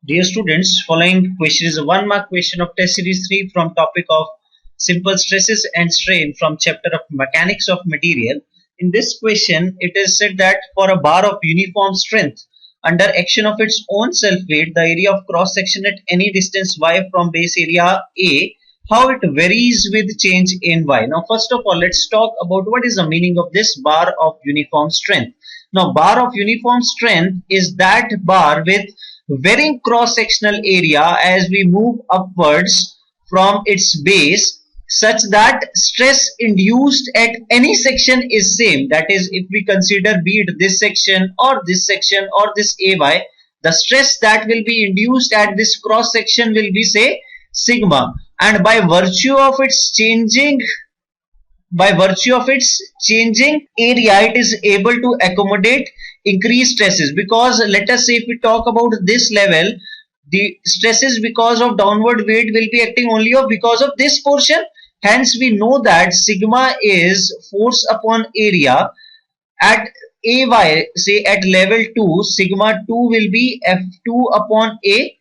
Dear students, following question is a 1 mark question of test series 3 from topic of simple stresses and strain from chapter of mechanics of material. In this question, it is said that for a bar of uniform strength under action of its own self weight, the area of cross section at any distance y from base area A, how it varies with change in y. Now, first of all, let's talk about what is the meaning of this bar of uniform strength. Now, bar of uniform strength is that bar with varying cross-sectional area as we move upwards from its base, such that stress induced at any section is same. That is, if we consider be it this section or this section or this AY, the stress that will be induced at this cross section will be, say, sigma, and by virtue of its changing area, it is able to accommodate increased stresses. Because let us say if we talk about this level, the stresses because of downward weight will be acting only because of this portion. Hence we know that sigma is force upon area at AY, say at level 2, sigma 2 will be F2 upon A.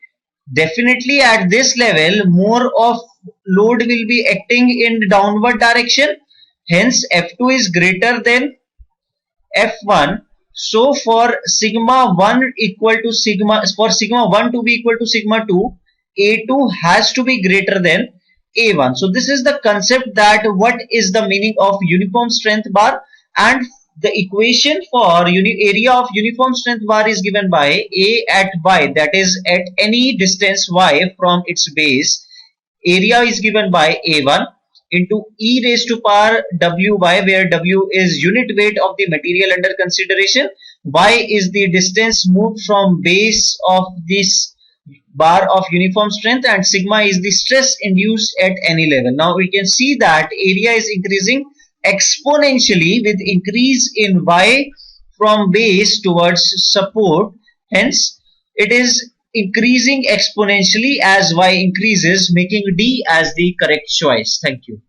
Definitely at this level more of load will be acting in downward direction. Hence F2 is greater than F1. So for sigma 1 equal to sigma, for sigma 1 to be equal to sigma 2, A2 has to be greater than A1. So this is the concept that what is the meaning of uniform strength bar, and the equation for area of uniform strength bar is given by A at y, that is at any distance y from its base. Area is given by A1 into e raised to power wy, where w is unit weight of the material under consideration, y is the distance moved from base of this bar of uniform strength, and sigma is the stress induced at any level. Now we can see that area is increasing exponentially with increase in y from base towards support. Hence it is increasing exponentially as y increases, making D as the correct choice. Thank you.